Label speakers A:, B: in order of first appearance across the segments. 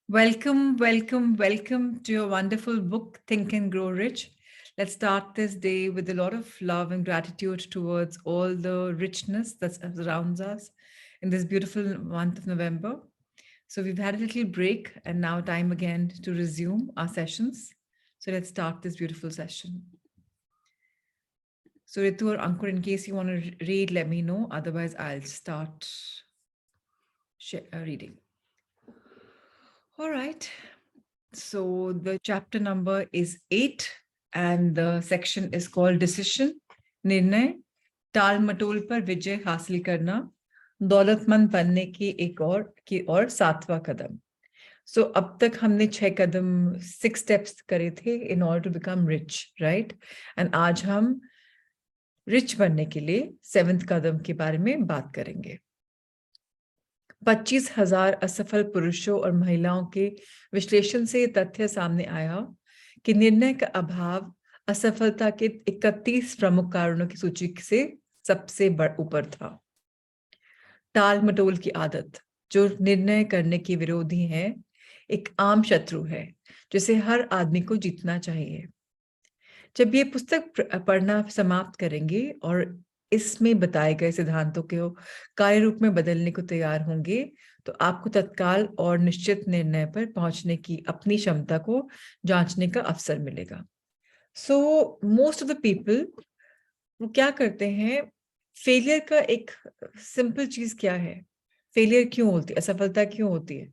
A: Welcome, welcome, welcome to your wonderful book, Think and Grow Rich. Let's start this day with a lot of love and gratitude towards all the richness that surrounds us in this beautiful month of November. So, we've had a little break and now time again to resume our sessions. So, let's start this beautiful session. So, Ritu or Ankur, in case you want to read, let me know. Otherwise, I'll start reading. All right. So the chapter number is 8 and the section is called Decision, निर्णय, टाल मटोल पर विजय हासिल करना, दौलतमंद बनने की एक और 7वां कदम. So अब तक हमने 6 कदम 6 steps करे थे in order to become rich, right? And आज हम rich बनने के लिए 7th कदम के बारे में बात करेंगे. 25,000 असफल पुरुषों और महिलाओं के विश्लेषण से तथ्य सामने आया कि निर्णय का अभाव असफलता के 31 प्रमुख कारणों की सूची से सबसे ऊपर था. टाल मटोल की आदत, जो निर्णय करने के विरोधी है, एक आम शत्रु है जिसे हर आदमी को जीतना चाहिए. जब ये पुस्तक पढ़ना समाप्त करेंगे और इसमें बताए गए सिद्धांतों को कार्य रूप में बदलने को तैयार होंगे तो आपको तत्काल और निश्चित निर्णय पर पहुंचने की अपनी क्षमता को जांचने का अवसर मिलेगा. So most of the people वो क्या करते हैं, फेलियर का एक सिंपल चीज क्या है, फेलियर क्यों होती है, असफलता क्यों होती है?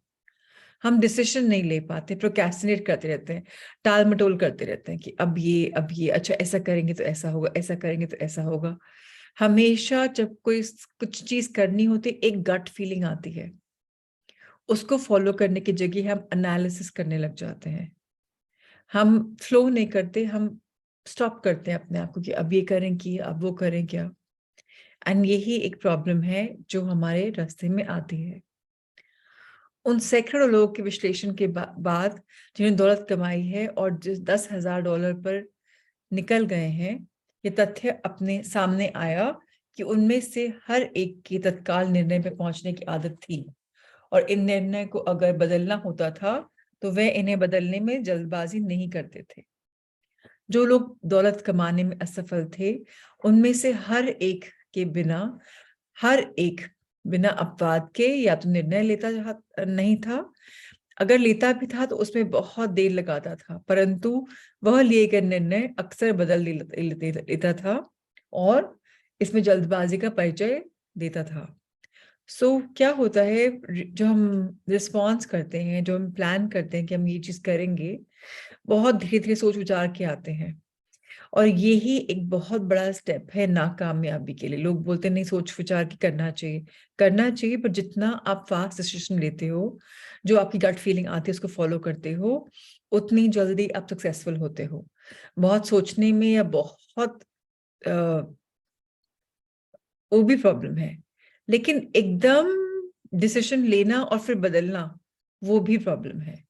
A: हम डिसीजन नहीं ले पाते, प्रोक्रेस्टिनेट करते रहते हैं, टाल मटोल करते रहते हैं कि अब ये अच्छा ऐसा करेंगे तो ऐसा होगा, ऐसा करेंगे तो ऐसा होगा. हमेशा जब कोई कुछ चीज करनी होती है, एक गट फीलिंग आती है, उसको फॉलो करने की जगह हम एनालिसिस करने लग जाते हैं. हम फ्लो नहीं करते, हम स्टॉप करते हैं अपने आप को कि अब ये करें कि अब वो करें क्या. एंड यही एक प्रॉब्लम है जो हमारे रास्ते में आती है. उन सैकड़ों लोगों के विश्लेषण के बाद जिन्होंने दौलत कमाई है और जिस $10,000 पर निकल गए हैं, ये तथ्य अपने सामने आया कि उनमें से हर एक की तत्काल निर्णय पे पहुंचने की आदत थी और इन निर्णय को अगर बदलना होता था तो वे इन्हें बदलने में जल्दबाजी नहीं करते थे. जो लोग दौलत कमाने में असफल थे, उनमें से हर एक बिना अपवाद के या तो निर्णय लेता नहीं था, अगर लेता भी था तो उसमें बहुत देर लगाता था, परंतु वह लिए गए निर्णय अक्सर बदल लेता था और इसमें जल्दबाजी का परिचय देता था. सो क्या होता है, जो हम रिस्पॉन्स करते हैं, जो हम प्लान करते हैं कि हम ये चीज करेंगे, बहुत धीरे धीरे सोच विचार के आते हैं और यही एक बहुत बड़ा स्टेप है नाकामयाबी के लिए. लोग बोलते नहीं, सोच विचार की करना चाहिए, पर जितना आप फास्ट डिसीजन लेते हो, जो आपकी गट फीलिंग आती है उसको फॉलो करते हो, उतनी जल्दी आप सक्सेसफुल होते हो. बहुत सोचने में या बहुत वो भी प्रॉब्लम है, लेकिन एकदम डिसीजन लेना और फिर बदलना वो भी प्रॉब्लम है.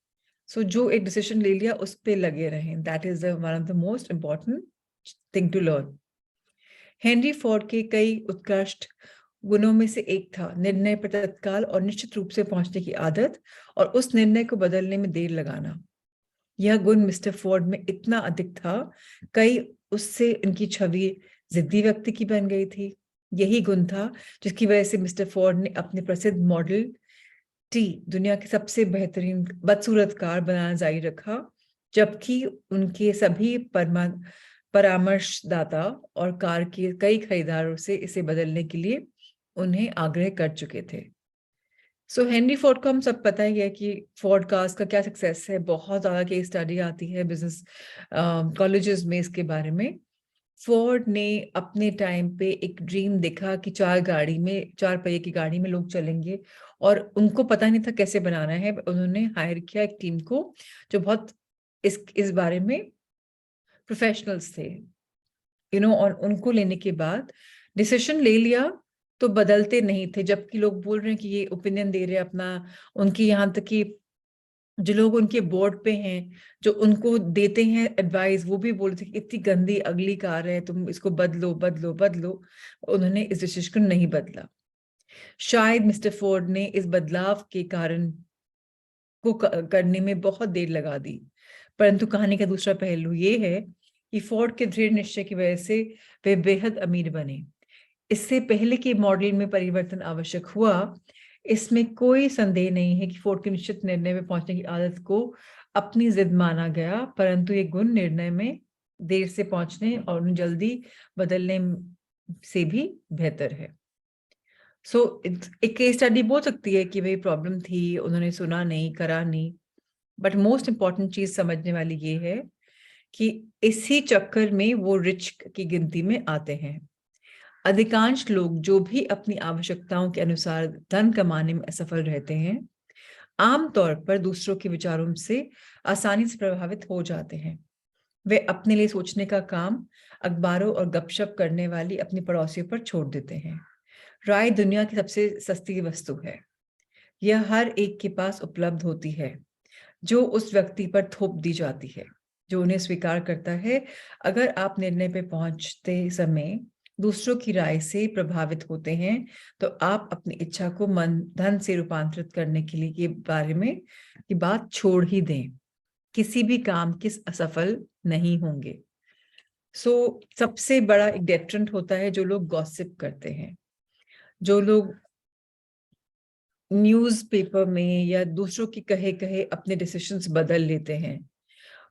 A: सो जो एक डिसीजन ले लिया उस पे लगे रहें, that is one of the most important thing to learn. Henry Ford के कई उत्कृष्ट गुणों में से एक था निर्णय पर तत्काल और निश्चित रूप से पहुंचने की आदत और उस निर्णय को बदलने में देर लगाना. यह गुण मिस्टर फोर्ड में इतना अधिक था, कई उससे इनकी छवि जिद्दी व्यक्ति की बन गई थी. यही गुण था जिसकी वजह से मिस्टर फोर्ड ने अपने प्रसिद्ध मॉडल टी दुनिया के सबसे बेहतरीन बदसूरत कार बनाना जारी रखा, जबकि उनके सभी परामर्शदाता और कार के कई खरीदारों से इसे बदलने के लिए उन्हें आग्रह कर चुके थे. सो हेनरी फोर्ड को हम सब पता ही है कि फोर्ड कार्स का क्या सक्सेस है, बहुत ज्यादा केस स्टडी आती है बिजनेस कॉलेजेस में इसके बारे में. फोर्ड ने अपने टाइम पे एक ड्रीम देखा कि 4 पहिए की गाड़ी में लोग चलेंगे और उनको पता नहीं था कैसे बनाना है. उन्होंने हायर किया एक टीम को जो बहुत इस बारे में प्रोफेशनल्स थे, और उनको लेने के बाद डिसीजन ले लिया तो बदलते नहीं थे. जबकि लोग बोल रहे हैं कि ये ओपिनियन दे रहे हैं अपना, उनकी यहाँ तक कि जो लोग उनके बोर्ड पे हैं, जो उनको देते हैं एडवाइस, वो भी बोलते हैं कि इतनी गंदी अगली कार है, तुम इसको बदलो बदलो बदलो. उन्होंने इस डिसीजन को नहीं बदला. शायद मिस्टर फोर्ड ने इस बदलाव के कारण करने में बहुत देर लगा दी। परंतु कहानी का दूसरा पहलू ये है कि फोर्ड के दृढ़ निश्चय की वजह से वे बेहद अमीर बने। इससे पहले कि मॉडल में परिवर्तन आवश्यक हुआ, इसमें कोई संदेह नहीं है कि फोर्ड के निश्चित निर्णय में पहुंचने की आदत को अपनी जिद माना गया, परंतु ये गुण निर्णय में देर से पहुंचने और उन्हें जल्दी बदलने से भी बेहतर है। एक केस स्टडी बोल सकती है कि भाई प्रॉब्लम थी, उन्होंने सुना नहीं, करा नहीं, बट मोस्ट इंपॉर्टेंट चीज समझने वाली ये है कि इसी चक्कर में वो रिच की गिनती में आते हैं। अधिकांश लोग जो भी अपनी आवश्यकताओं के अनुसार धन कमाने में असफल रहते हैं, आमतौर पर दूसरों के विचारों से आसानी से प्रभावित हो जाते हैं। वे अपने लिए सोचने का काम अखबारों और गपशप करने वाली अपनी पड़ोसियों पर छोड़ देते हैं। राय दुनिया की सबसे सस्ती वस्तु है। यह हर एक के पास उपलब्ध होती है, जो उस व्यक्ति पर थोप दी जाती है जो उन्हें स्वीकार करता है। अगर आप निर्णय पे पहुंचते समय दूसरों की राय से प्रभावित होते हैं, तो आप अपनी इच्छा को धन से रूपांतरित करने के लिए के बारे में की बात छोड़ ही दें। किसी भी काम के असफल नहीं होंगे। सबसे बड़ा एक डेट्रेंट होता है जो लोग गॉसिप करते हैं, जो लोग न्यूज़पेपर में या दूसरों की कहे कहे अपने डिसीजंस बदल लेते हैं,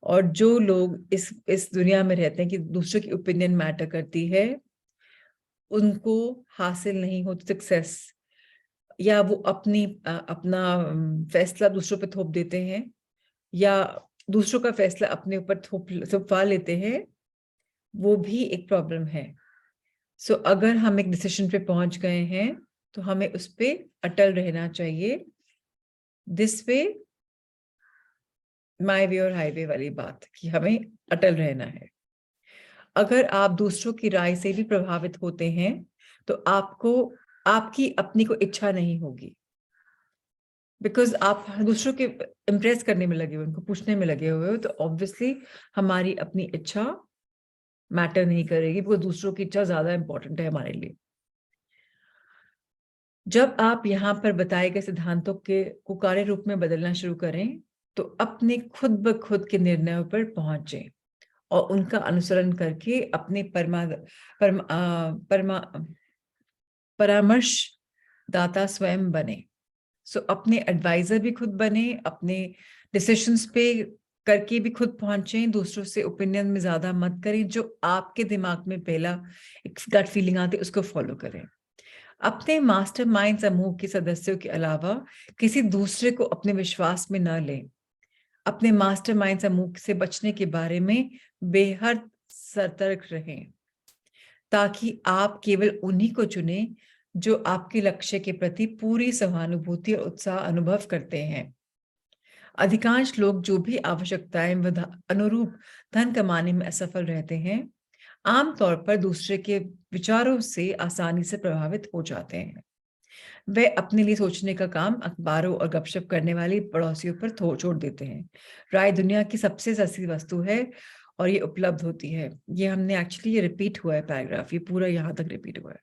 A: और जो लोग इस दुनिया में रहते हैं कि दूसरों की ओपिनियन मैटर करती है, उनको हासिल नहीं होती सक्सेस, या वो अपना फैसला दूसरों पे थोप देते हैं, या दूसरों का फैसला अपने ऊपर थोपवा लेते हैं। वो भी एक प्रॉब्लम है। अगर हम एक डिसीजन पे पहुंच गए हैं तो हमें उस पे अटल रहना चाहिए। दिस वे, माय वे और हाईवे वाली बात कि हमें अटल रहना है। अगर आप दूसरों की राय से भी प्रभावित होते हैं तो आपकी अपनी को इच्छा नहीं होगी, बिकॉज आप दूसरों के इम्प्रेस करने में लगे हुए, उनको पूछने में लगे हुए हो, तो ऑब्वियसली हमारी अपनी इच्छा मैटर नहीं करेगी, बिकॉज दूसरों की इच्छा ज्यादा इंपॉर्टेंट है हमारे लिए। जब आप यहाँ पर बताए गए सिद्धांतों को कार्य रूप में बदलना शुरू करें, तो अपने खुद ब खुद के निर्णयों पर पहुंचे और उनका अनुसरण करके अपने परामर्शदाता स्वयं बने। अपने एडवाइजर भी खुद बने, अपने डिसीजंस पे करके भी खुद पहुंचे। दूसरों से ओपिनियन में ज्यादा मत करें, जो आपके दिमाग में पहला एक गट फीलिंग आती है उसको फॉलो करें। अपने मास्टरमाइंड समूह के सदस्यों के अलावा किसी दूसरे को अपने विश्वास में न लें। अपने मास्टरमाइंड समूह से बचने के बारे में बेहद सतर्क रहें, ताकि आप केवल उन्हीं को चुनें जो आपके लक्ष्य के प्रति पूरी सहानुभूति और उत्साह अनुभव करते हैं। अधिकांश लोग जो भी आवश्यकताएं अनुरूप धन कमाने में असफल रहते हैं, आमतौर पर दूसरे के विचारों से आसानी से प्रभावित हो जाते हैं। वे अपने लिए सोचने का काम अखबारों और गपशप करने वाली पड़ोसियों पर छोड़ देते हैं। राय दुनिया की सबसे सस्ती वस्तु है और ये उपलब्ध होती है। ये हमने एक्चुअली, ये रिपीट हुआ है पैराग्राफ, ये पूरा यहाँ तक रिपीट हुआ है।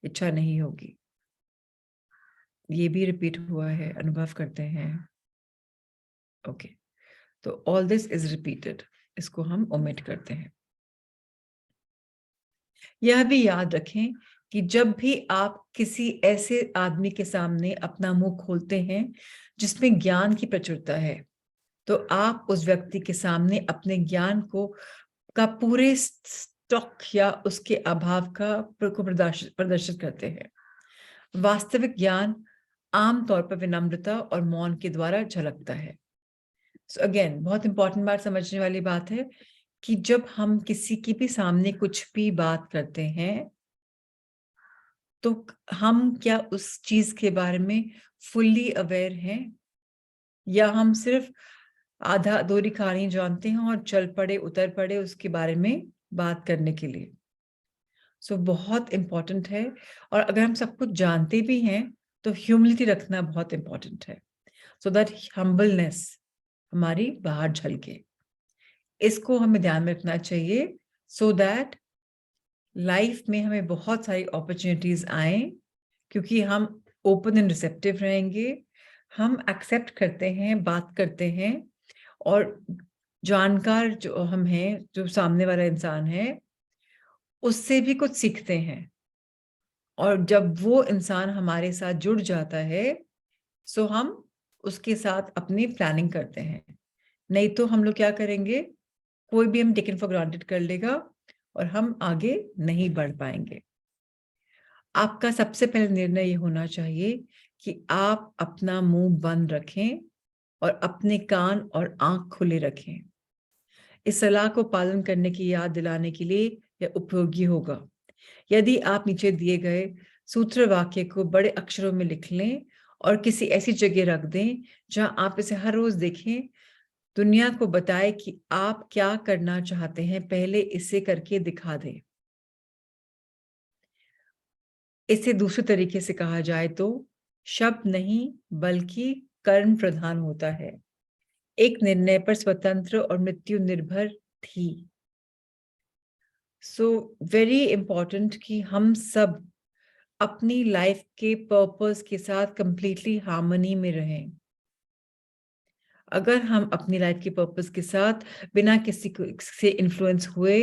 A: इच्छा नहीं होगी, ये भी रिपीट हुआ है, अनुभव करते हैं। ओके, तो ऑल दिस इज रिपीटेड, इसको हम ओमिट करते हैं। यह भी याद रखें कि जब भी आप किसी ऐसे आदमी के सामने अपना मुंह खोलते हैं जिसमें ज्ञान की प्रचुरता है, तो आप उस व्यक्ति के सामने अपने ज्ञान का पूरे स्टॉक या उसके अभाव को प्रदर्शित करते हैं। वास्तविक ज्ञान आमतौर पर विनम्रता और मौन के द्वारा झलकता है। अगेन, बहुत इंपॉर्टेंट बात, समझने वाली बात है कि जब हम किसी की भी सामने कुछ भी बात करते हैं, तो हम क्या उस चीज के बारे में फुल्ली अवेयर हैं, या हम सिर्फ आधा अधूरी कहानी जानते हैं और चल पड़े उतर पड़े उसके बारे में बात करने के लिए। बहुत इंपॉर्टेंट है। और अगर हम सब कुछ जानते भी हैं तो ह्यूमिलिटी रखना बहुत इंपॉर्टेंट है, सो दैट हम्बलनेस हमारी बाहर झलके। इसको हमें ध्यान में रखना चाहिए, सो दैट लाइफ में हमें बहुत सारी अपॉर्चुनिटीज आए, क्योंकि हम ओपन एंड रिसेप्टिव रहेंगे, हम एक्सेप्ट करते हैं, बात करते हैं और जानकार जो हम हैं, जो सामने वाला इंसान है, उससे भी कुछ सीखते हैं। और जब वो इंसान हमारे साथ जुड़ जाता है, सो हम उसके साथ अपनी प्लानिंग करते हैं। नहीं तो हम लोग क्या करेंगे, कोई भी हम टेकन फॉर ग्रांटेड कर लेगा और हम आगे नहीं बढ़ पाएंगे। आपका सबसे पहले निर्णय ये होना चाहिए कि आप अपना मुंह बंद रखें और अपने कान और आंख खुले रखें। इस सलाह को पालन करने की याद दिलाने के लिए यह उपयोगी होगा। यदि आप नीचे दिए गए सूत्र वाक्य को बड़े अक्षरों में लिख लें और किसी ऐसी जगह रख दें जहां आप इसे हर रोज देखें, दुनिया को बताएं कि आप क्या करना चाहते हैं, पहले इसे करके दिखा दें। इसे दूसरे तरीके से कहा जाए तो शब्द नहीं बल्कि कर्म प्रधान होता है। एक निर्णय पर स्वतंत्र और मृत्यु निर्भर थी। सो वेरी इंपॉर्टेंट कि हम सब अपनी लाइफ के पर्पस के साथ कंप्लीटली हार्मनी में रहें। अगर हम अपनी लाइफ के पर्पस के साथ बिना किसी को से इन्फ्लुएंस हुए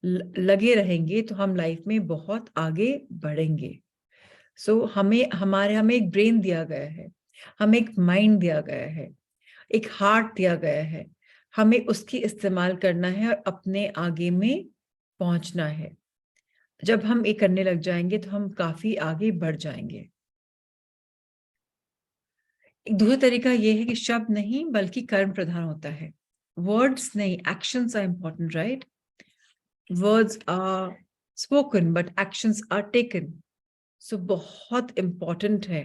A: लगे रहेंगे तो हम लाइफ में बहुत आगे बढ़ेंगे। सो हमें एक ब्रेन दिया गया है, हमें एक माइंड दिया गया है, एक हार्ट दिया गया है। हमें उसकी इस्तेमाल करना है और अपने आगे में पहुंचना है। जब हम ये करने लग जाएंगे तो हम काफी आगे बढ़ जाएंगे। एक दूसरा तरीका ये है कि शब्द नहीं बल्कि कर्म प्रधान होता है। वर्ड्स नहीं, actions are important, right? Words are spoken but actions are taken. So बहुत इंपॉर्टेंट है।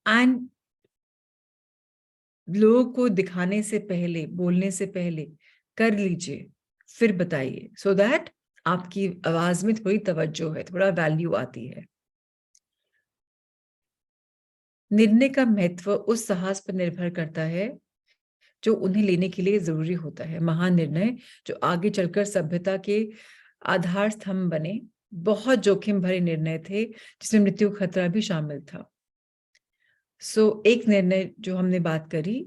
A: एंड लोगों को दिखाने से पहले, बोलने से पहले कर लीजिए, फिर बताइए, सो दैट आपकी आवाज में थोड़ी तवज्जो है, थोड़ा वैल्यू आती है। निर्णय का महत्व उस साहस पर निर्भर करता है जो उन्हें लेने के लिए जरूरी होता है। महान निर्णय जो आगे चलकर सभ्यता के आधार स्तंभ बने, बहुत जोखिम भरे निर्णय थे जिसमें मृत्यु खतरा भी शामिल था। सो एक निर्णय जो हमने बात करी,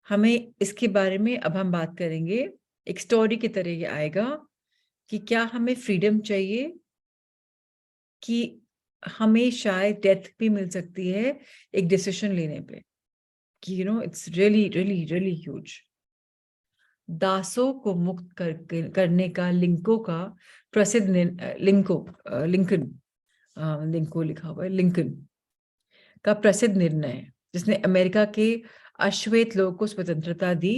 A: हमें इसके बारे में अब हम बात करेंगे। एक स्टोरी की तरह ये आएगा कि क्या हमें फ्रीडम चाहिए, कि हमें शायद डेथ भी मिल सकती है एक डिसीजन लेने पे, कि it's really really really huge. दासों को मुक्त करने का लिंको का प्रसिद्ध लिंकन लिंको लिखा हुआ है, लिंकन का प्रसिद्ध निर्णय है जिसने अमेरिका के अश्वेत लोगों को स्वतंत्रता दी।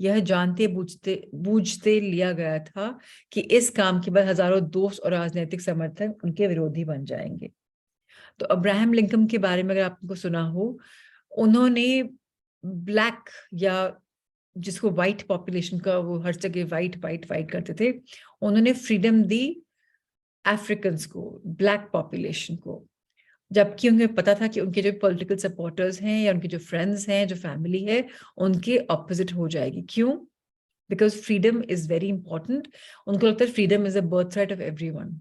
A: यह जानते बूझते लिया गया था कि इस काम के बाद हजारों दोस्त और राजनीतिक समर्थक उनके विरोधी बन जाएंगे। तो अब्राहम लिंकन के बारे में अगर आपको सुना हो, उन्होंने ब्लैक, या जिसको व्हाइट पॉपुलेशन का, वो हर जगह व्हाइट व्हाइट व्हाइट करते थे, उन्होंने फ्रीडम दी अफ्रीकन्स को, ब्लैक पॉपुलेशन को। जबकि उन्हें पता था कि उनके जो पॉलिटिकल सपोर्टर्स हैं या उनके जो फ्रेंड्स हैं, जो फैमिली है, उनके ऑपोजिट हो जाएगी। क्यों? Because freedom is very important. उनको लगता है freedom is a birth right of everyone.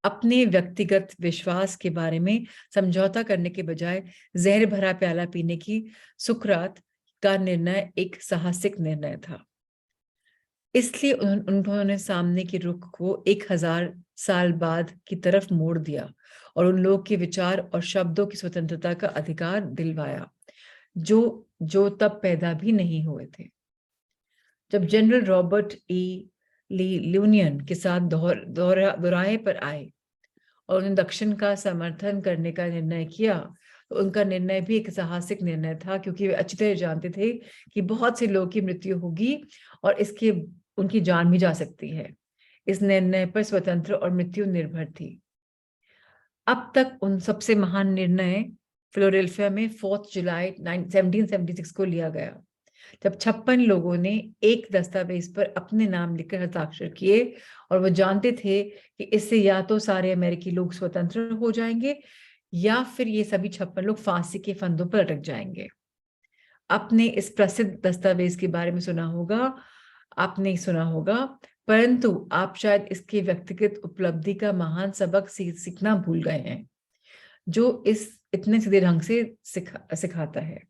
A: अपने व्यक्तिगत विश्वास के बारे में समझौता करने के बजाय जहर भरा प्याला पीने की सुकरात का निर्णय एक साहसिक निर्णय था। इसलिए उन्होंने सामने के रुख को 1000 साल बाद की तरफ मोड़ दिया और उन लोग के विचार और शब्दों की स्वतंत्रता का अधिकार दिलवाया जो जो तब पैदा भी नहीं हुए थे। जब जनरल रॉबर्ट ई ली ल्यूनियन के साथ दोराहे पर आए और उन्होंने दक्षिण का समर्थन करने का निर्णय किया, तो उनका निर्णय भी एक साहसिक निर्णय था, क्योंकि वे अच्छी तरह जानते थे कि बहुत से लोगों की मृत्यु होगी और इसके उनकी जान भी जा सकती है। इस निर्णय पर स्वतंत्र और मृत्यु निर्भर थी। अब तक उन सबसे महान निर्णय फिलाडेल्फिया में 4 जुलाई 1776 को लिया गया, जब 56 लोगों ने एक दस्तावेज पर अपने नाम लिखकर हस्ताक्षर किए और वो जानते थे कि इससे या तो सारे अमेरिकी लोग स्वतंत्र हो जाएंगे या फिर ये सभी 56 लोग फांसी के फंदों पर अटक जाएंगे। आपने इस प्रसिद्ध दस्तावेज के बारे में सुना होगा, आपने सुना होगा, परंतु आप शायद इसके व्यक्तिगत उपलब्धि का महान सबक सीखना भूल गए हैं। जो इस इतने सीधे ढंग से सिखाता है।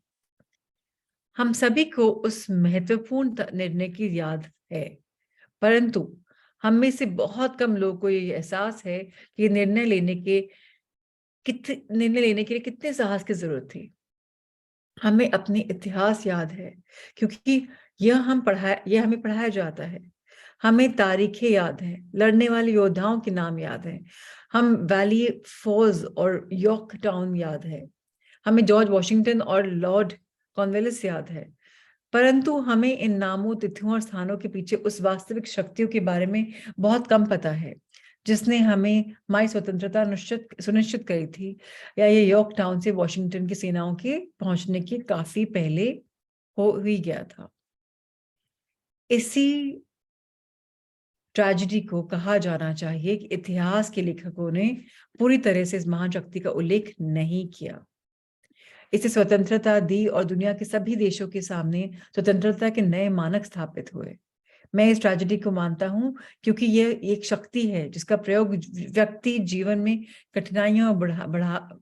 A: हम सभी को उस महत्वपूर्ण निर्णय की याद है, परंतु हम में से बहुत कम लोगों को ये एहसास है कि निर्णय लेने के लिए कितने साहस की जरूरत थी। हमें अपने इतिहास याद है, क्योंकि यह हमें पढ़ाया जाता है। हमें तारीखें याद है, लड़ने वाले योद्धाओं के नाम याद है। हम वैली फॉल्स और यॉर्क टाउन याद है। हमें जॉर्ज वॉशिंगटन और लॉर्ड कॉर्नवालिस याद है। परंतु हमें इन नामों, तिथियों और स्थानों के पीछे उस वास्तविक शक्तियों के बारे में बहुत कम पता है, जिसने हमें हमारी स्वतंत्रता सुनिश्चित करी थी, या ये यॉर्क टाउन से वॉशिंगटन की सेनाओं के पहुंचने के काफी पहले हो ही गया था। इसी ट्रेजेडी को कहा जाना चाहिए कि इतिहास के लेखकों ने पूरी तरह से इस महान शक्ति का उल्लेख नहीं किया। इसे स्वतंत्रता दी और दुनिया के सभी देशों के सामने स्वतंत्रता के नए मानक स्थापित हुए। मैं इस ट्रेजेडी को मानता हूं, क्योंकि यह एक शक्ति है जिसका प्रयोग व्यक्ति जीवन में कठिनाइयों और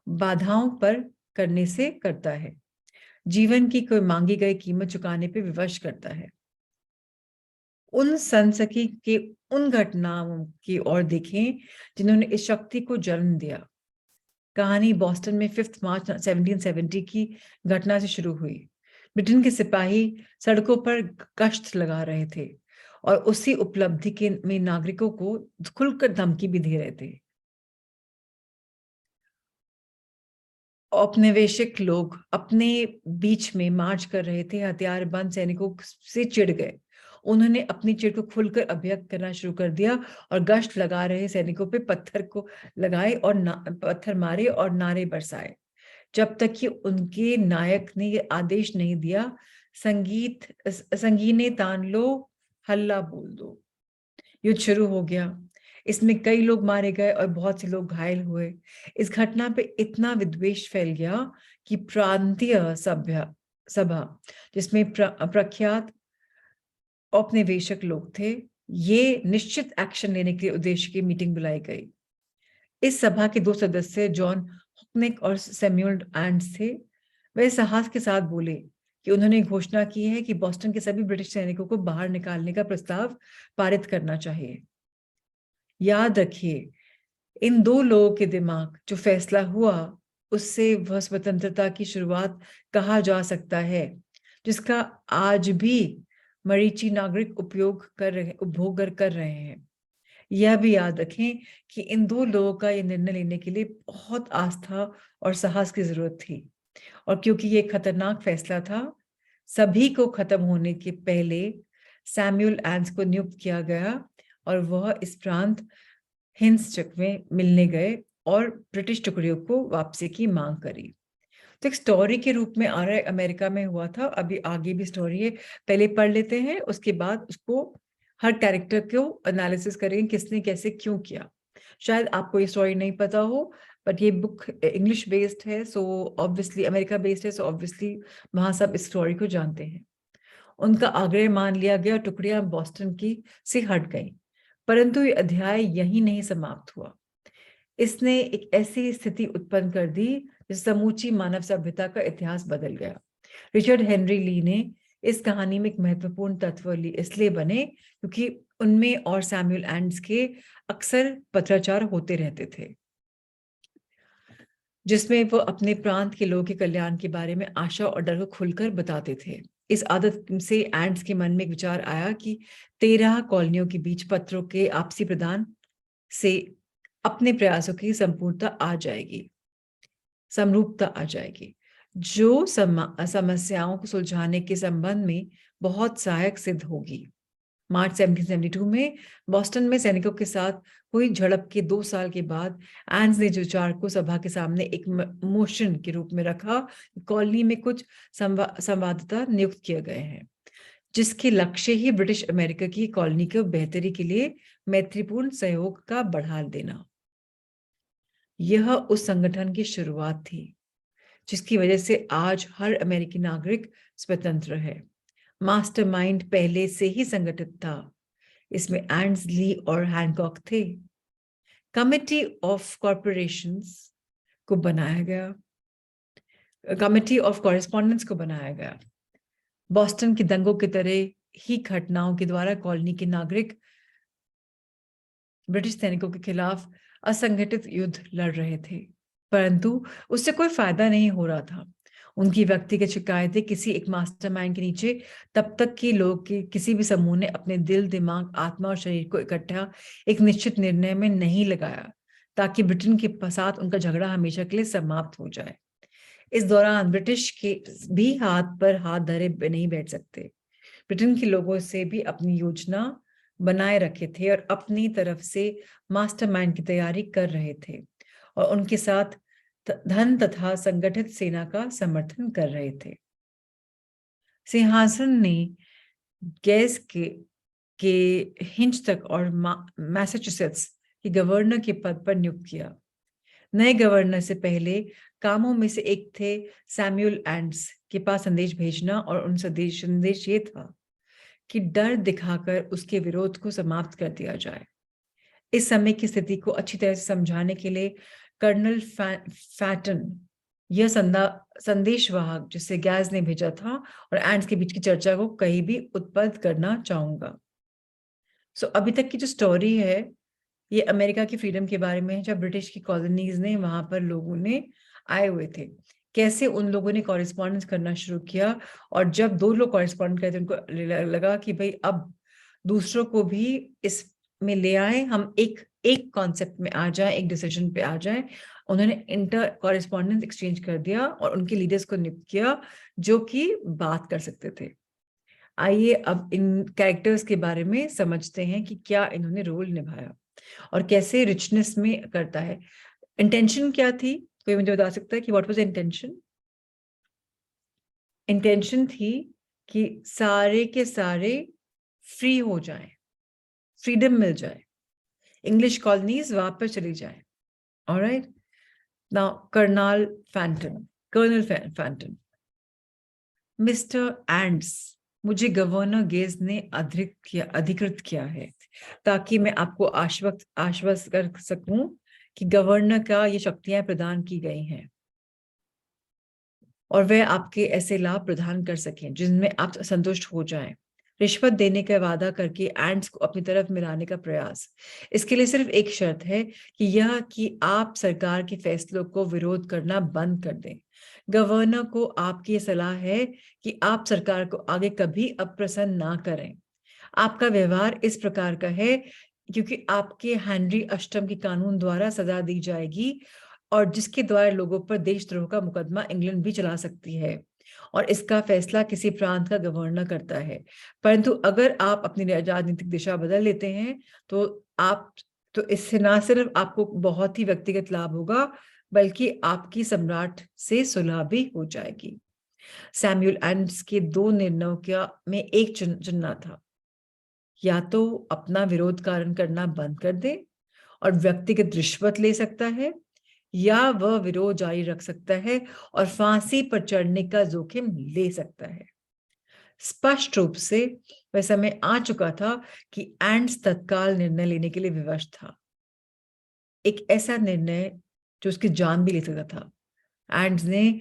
A: बाधाओं पर करने से करता है, जीवन की कोई मांगी गई कीमत चुकाने पे विवश करता है। उन सनसनी के उन घटनाओं की ओर देखें जिन्होंने इस शक्ति को जन्म दिया। कहानी बॉस्टन में 5 मार्च 1770 की घटना से शुरू हुई। ब्रिटेन के सिपाही सड़कों पर गश्त लगा रहे थे और उसी उपलब्धि के में नागरिकों को खुलकर धमकी भी दे रहे थे। औपनिवेशिक लोग अपने बीच में मार्च कर रहे थे, हथियारबंद सैनिकों से चिढ़ गए। उन्होंने अपनी चिढ़ को खुलकर अभिव्यक्त करना शुरू कर दिया और गश्त लगा रहे सैनिकों पे पत्थर को लगाए और पत्थर मारे और नारे बरसाए, जब तक कि उनके नायक ने ये आदेश नहीं दिया, संगीने तान लो, हल्ला बोल दो। युद्ध शुरू हो गया। इसमें कई लोग मारे गए और बहुत से लोग घायल हुए। इस घटना पे इतना विद्वेष फैल गया कि प्रांतीय सभा, जिसमें प्रख्यात औपनिवेशिक लोग थे, ये निश्चित एक्शन लेने के उद्देश्य की मीटिंग बुलाई गई। इस सभा के 2 सदस्य जॉन हुकनेक और सैमुअल एंड्स थे। वे साहस के साथ बोले कि उन्होंने घोषणा की है कि बॉस्टन के सभी ब्रिटिश सैनिकों को बाहर निकालने का प्रस्ताव पारित करना चाहिए। याद रखिए, इन 2 लोगों के दिमाग जो फैसला हुआ, उससे वह स्वतंत्रता की शुरुआत कहा जा सकता है, जिसका आज भी मरीची नागरिक उपभोग कर रहे हैं। यह भी याद रखें कि इन 2 लोगों का यह निर्णय लेने के लिए बहुत आस्था और साहस की जरूरत थी, और क्योंकि यह खतरनाक फैसला था, सभी को खत्म होने के पहले सैमुअल एंड्स को नियुक्त किया गया और वह इस प्रांत हिंसचक में मिलने गए और ब्रिटिश टुकड़ियों को वापसी की मांग करी। तो एक स्टोरी के रूप में आ रहा है, अमेरिका में हुआ था। अभी आगे भी स्टोरी है, पहले पढ़ लेते हैं, उसके बाद उसको हर कैरेक्टर को एनालिसिस करेंगे, किसने कैसे क्यों किया। शायद आपको ये स्टोरी नहीं पता हो, बट ये बुक इंग्लिश बेस्ड है, सो ऑब्वियसली अमेरिका बेस्ड है, सो ऑब्वियसली वहां सब इस स्टोरी को जानते हैं। उनका आग्रह मान लिया गया, टुकड़ियां बॉस्टन की से हट गईं। परंतु ये अध्याय यही नहीं समाप्त हुआ। इसने एक ऐसी स्थिति उत्पन्न कर दी जिस समूची मानव सभ्यता का इतिहास बदल गया। रिचर्ड हेनरी ली ने इस कहानी में एक महत्वपूर्ण तत्व इसलिए बने क्योंकि उनमें और सैमुअल एंड्स के अक्सर पत्राचार होते रहते थे, जिसमें वो अपने प्रांत के लोगों के कल्याण के बारे में आशा और डर को खुलकर बताते थे। इस आदत से एंड्स के मन में एक विचार आया कि 13 कॉलोनियों के बीच पत्रों के आपसी प्रदान से अपने प्रयासों की समरूपता आ जाएगी, जो समस्याओं को सुलझाने के संबंध में बहुत सहायक सिद्ध होगी। मार्च 1772 में बॉस्टन में सैनिकों के साथ हुई झड़प के 2 साल के बाद एंड्स ने विचार को सभा के सामने एक मोशन के रूप में रखा। कॉलोनी में कुछ संवाददाता नियुक्त किए गए हैं, जिसके लक्ष्य ही ब्रिटिश अमेरिका की कॉलोनी के बेहतरी के लिए मैत्रीपूर्ण सहयोग का बढ़ा देना। यह उस संगठन की शुरुआत थी जिसकी वजह से आज हर अमेरिकी नागरिक स्वतंत्र है। मास्टरमाइंड पहले से ही संगठित था। इसमें एंड्स, ली और हैनकॉक थे। कमिटी ऑफ कॉर्पोरेशंस को बनाया गया, कमिटी ऑफ कॉरेस्पॉन्डेंस को बनाया गया। बॉस्टन के दंगों की तरह ही घटनाओं के द्वारा कॉलोनी के नागरिक ब्रिटिश सैनिकों के खिलाफ असंगठित युद्ध लड़ रहे थे, परंतु उससे कोई फायदा नहीं हो रहा था। उनकी व्यक्तिगत शिकायतें किसी एक मास्टरमाइंड के नीचे तब तक कि लोग के किसी भी समूह ने अपने दिल, दिमाग, आत्मा और शरीर को इकट्ठा एक निश्चित निर्णय में नहीं लगाया ताकि ब्रिटेन के साथ उनका झगड़ा हमेशा के लिए समाप्त हो जाए। इस दौरान ब्रिटिश के भी हाथ पर हाथ धरे नहीं बैठ सकते। ब्रिटेन के लोगों से भी अपनी योजना बनाए रखे थे और अपनी तरफ से मास्टरमाइंड की तैयारी कर रहे थे और उनके साथ धन तथा संगठित सेना का समर्थन कर रहे थे। सिंहासन ने गैस के हिंच तक और मैसाचुसेट्स के गवर्नर के पद पर नियुक्त किया। नए गवर्नर से पहले कामों में से एक थे सैमुअल एंड्स के पास संदेश भेजना, और उन संदेश ये था कि डर दिखाकर उसके विरोध को समाप्त कर दिया जाए। इस समय की स्थिति को अच्छी तरह से समझाने के लिए कर्नल फैटन, यह संदेशवाहक जिसे गैस ने भेजा था, और एंड्स के बीच की चर्चा को कहीं भी उत्पन्न करना चाहूंगा। अभी तक की जो स्टोरी है ये अमेरिका की फ्रीडम के बारे में है, जब ब्रिटिश की कॉलोनीज ने वहां पर लोगों ने आए हुए थे, कैसे उन लोगों ने कॉरेस्पॉन्डेंस करना शुरू किया, और जब दो लोग कॉरेस्पॉन्ड करते उनको लगा कि भाई अब दूसरों को भी इसमें ले आए, हम एक कॉन्सेप्ट में आ जाए, एक डिसीजन पे आ जाए। उन्होंने इंटर कॉरेस्पॉन्डेंस एक्सचेंज कर दिया और उनके लीडर्स को नियुक्त किया जो कि बात कर सकते थे। आइए अब इन कैरेक्टर्स के बारे में समझते हैं कि क्या इन्होंने रोल निभाया और कैसे रिचनेस में करता है। इंटेंशन क्या थी? कोई मुझे बता सकता है कि व्हाट वाज इंटेंशन? इंटेंशन थी कि सारे के सारे फ्री हो जाएं, फ्रीडम मिल जाए, इंग्लिश कॉलोनीज वापस चली जाए। Alright, now colonel Fenton, mister Ends, मुझे गवर्नर गेज ने अधिकृत किया है ताकि मैं आपको आश्वस्त कर सकूं कि गवर्नर का ये शक्तियां प्रदान की गई हैं और वह आपके ऐसे लाभ प्रदान कर सकें जिनमें आप संतुष्ट हो जाएं। रिश्वत देने का वादा करके एंड्स को अपनी तरफ मिलाने का प्रयास। इसके लिए सिर्फ एक शर्त है कि यह कि आप सरकार के फैसलों को विरोध करना बंद कर दें। गवर्नर को आपकी सलाह है कि आप सरकार को आगे कभी अप्रसन्न ना करें। आपका व्यवहार इस प्रकार का है क्योंकि आपके हेनरी अष्टम के कानून द्वारा सजा दी जाएगी और जिसके द्वारा लोगों पर देशद्रोह का मुकदमा इंग्लैंड भी चला सकती है, और इसका फैसला किसी प्रांत का गवर्नर करता है। परंतु अगर आप अपनी राजनीतिक दिशा बदल लेते हैं तो इससे ना सिर्फ आपको बहुत ही व्यक्तिगत लाभ होगा बल्कि आपकी सम्राट से सुलह भी हो जाएगी। सैमुअल एंड्स के दो निर्णयों में एक चुनना था, या तो अपना विरोध कारण करना बंद कर दे और व्यक्तिगत रिश्वत ले सकता है, या वह विरोध जारी रख सकता है और फांसी पर चढ़ने का जोखिम ले सकता है। स्पष्ट रूप से वह समय आ चुका था कि एंड्स तत्काल निर्णय लेने के लिए विवश था, एक ऐसा निर्णय जो उसकी जान भी ले सकता था। एंड्स ने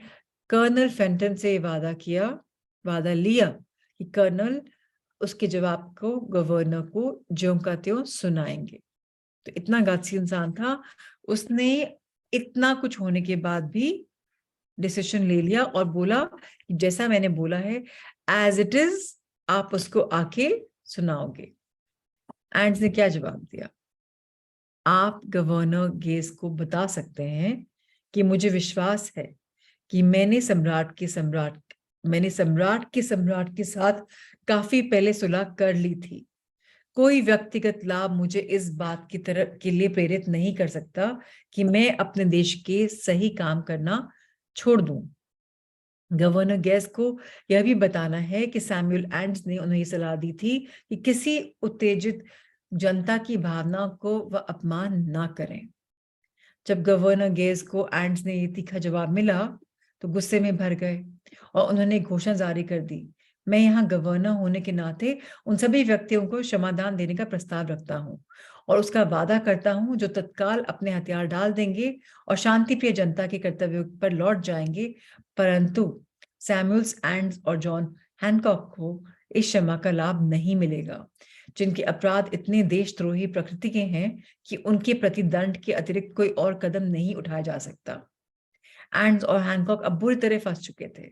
A: कर्नल फैंटन से वादा लिया कि कर्नल उसके जवाब को गवर्नर को ज्यों का त्यों सुनाएंगे। तो इतना गाछी इंसान था, उसने इतना कुछ होने के बाद भी डिसीजन ले लिया और बोला कि जैसा मैंने बोला है एज इट इज आप उसको आके सुनाओगे। एंड्स ने क्या जवाब दिया? आप गवर्नर गेज को बता सकते हैं कि मुझे विश्वास है कि मैंने सम्राट के साथ काफी पहले सुलह कर ली थी। कोई व्यक्तिगत लाभ मुझे इस बात की तरफ के लिए प्रेरित नहीं कर सकता कि मैं अपने देश के सही काम करना छोड़ दूं। गवर्नर गेज को यह भी बताना है कि सैमुअल एंड्स ने उन्हें सलाह दी थी कि किसी उत्तेजित जनता की भावना को वह अपमान ना करें। जब गवर्नर गेज को एंड्स ने ये तीखा जवाब मिला तो गुस्से में भर गए और उन्होंने घोषणा जारी कर दी, मैं यहाँ गवर्नर होने के नाते उन सभी व्यक्तियों को क्षमादान देने का प्रस्ताव रखता हूँ और उसका वादा करता हूँ जो तत्काल अपने हथियार डाल देंगे और शांतिप्रिय जनता के कर्तव्यों पर लौट जाएंगे। परंतु सैमुअल्स एंड्स और जॉन हैनकॉक को इस क्षमा का लाभ नहीं मिलेगा, जिनके अपराध इतने देशद्रोही प्रकृति के हैं कि उनके प्रति दंड के अतिरिक्त कोई और कदम नहीं उठाया जा सकता। एंड्स और हैनकॉक अब बुरी तरह फंस चुके थे।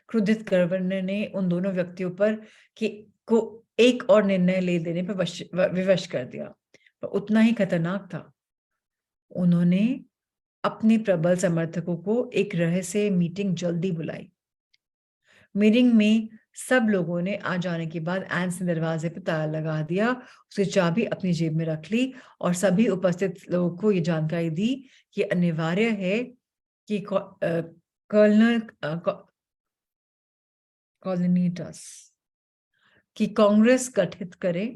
A: क्रुद्धित गवर्नर ने उन दोनों व्यक्तियों पर को एक और निर्णय ले देने पर विवश कर दिया, पर उतना ही खतरनाक था। उन्होंने अपने प्रबल समर्थकों को एक रहस्य मीटिंग जल्दी बुलाई। मीटिंग में सब लोगों ने आ जाने के बाद एंस ने दरवाजे पर ताला लगा दिया, उसकी चाबी अपनी जेब में रख ली और सभी उपस्थित लोगों को यह जानकारी दी कि अनिवार्य है कि कर्नल कॉलोनीटस कि कांग्रेस गठित करे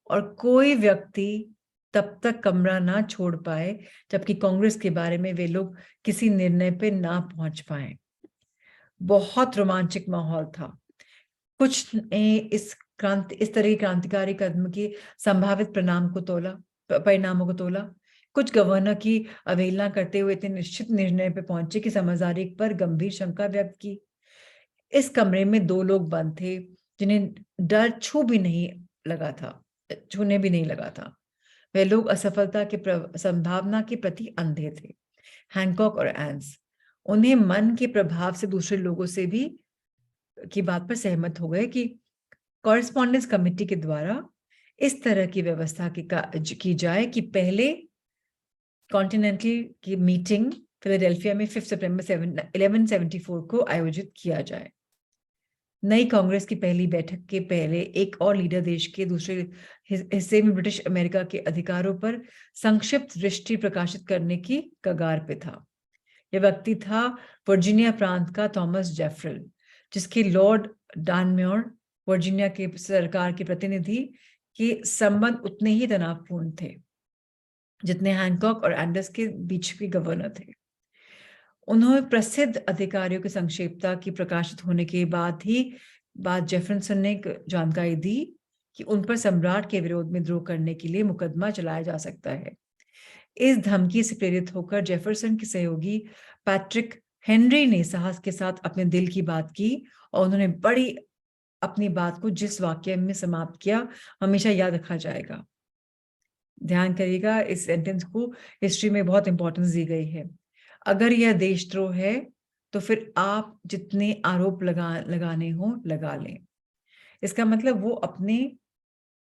A: और कोई व्यक्ति तब तक कमरा ना छोड़ पाए जबकि कांग्रेस के बारे में वे लोग किसी निर्णय पे ना पहुंच पाए। बहुत रोमांचक माहौल था। कुछ ने इस तरह की क्रांतिकारी कदम की संभावित परिणामों को तोला। कुछ गवर्नर की अवहेलना करते हुए इतने निश्चित निर्णय पे पहुंचे कि समझदारी पर गंभीर शंका व्यक्त की। इस कमरे में दो लोग बंद थे जिन्हें डर छूने भी नहीं लगा था। वे लोग असफलता की संभावना के प्रति अंधे थे। हैनकॉक और एंस उन्हें मन के प्रभाव से दूसरे लोगों से भी की बात पर सहमत हो गए कि कॉरेस्पॉन्डेंस कमेटी के द्वारा इस तरह की व्यवस्था की जाए कि पहले कॉन्टिनेंटल की मीटिंग फिलाडेल्फिया में 5 सितंबर 1174 को आयोजित किया जाए। नई कांग्रेस की पहली बैठक के पहले एक और लीडर देश के दूसरे हिस्से में ब्रिटिश अमेरिका के अधिकारों पर संक्षिप्त दृष्टि प्रकाशित करने की कगार पे था। यह व्यक्ति था वर्जीनिया प्रांत का थॉमस जेफरसन, जिसके लॉर्ड डानम्योर वर्जीनिया के सरकार के प्रतिनिधि के संबंध उतने ही तनावपूर्ण थे जितने हैनकॉक और एंडर्स के बीच के गवर्नर थे। उन्होंने प्रसिद्ध अधिकारियों की संक्षेपता की प्रकाशित होने के बाद जेफरसन ने जानकारी दी कि उन पर सम्राट के विरोध में विद्रोह करने के लिए मुकदमा चलाया जा सकता है। इस धमकी से प्रेरित होकर जेफरसन के सहयोगी पैट्रिक हेनरी ने साहस के साथ अपने दिल की बात की और उन्होंने अपनी बात को जिस वाक्य में समाप्त किया हमेशा याद रखा जाएगा। ध्यान करिएगा, इस सेंटेंस को हिस्ट्री में बहुत इंपॉर्टेंस दी गई है। अगर यह देशद्रोह है तो फिर आप जितने आरोप लगाने हो लगा लें। इसका मतलब वो अपने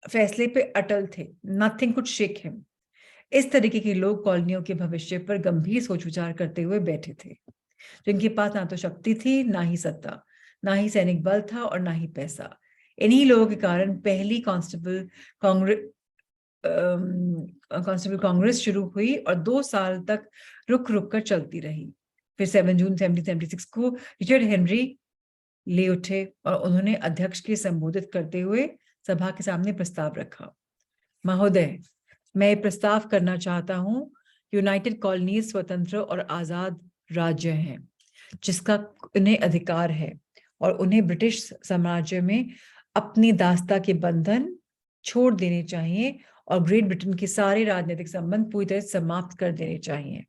A: फैसले पे अटल थे। Nothing could shake him. इस तरीके के लोग कॉलोनियों के भविष्य पर गंभीर सोच विचार करते हुए बैठे थे, जिनके पास ना तो शक्ति थी, ना ही सत्ता, ना ही सैनिक बल था और ना ही पैसा। इन्हीं लोगों के कारण पहली कांस्टेबल कांग्रेस शुरू हुई और 2 साल तक रुक कर चलती रही। फिर 7 जून 1776 को रिचर्ड हेनरी ले उठे और उन्होंने अध्यक्ष के संबोधित करते हुए सभा के सामने प्रस्ताव रखा। महोदय, मैं प्रस्ताव करना चाहता हूं, यूनाइटेड कॉलोनीज स्वतंत्र और आजाद राज्य हैं जिसका उन्हें अधिकार है और उन्हें ब्रिटिश साम्राज्य में अपनी दासता के बंधन छोड़ देने चाहिए और ग्रेट ब्रिटेन के सारे राजनीतिक संबंध पूरी तरह समाप्त कर देने चाहिए।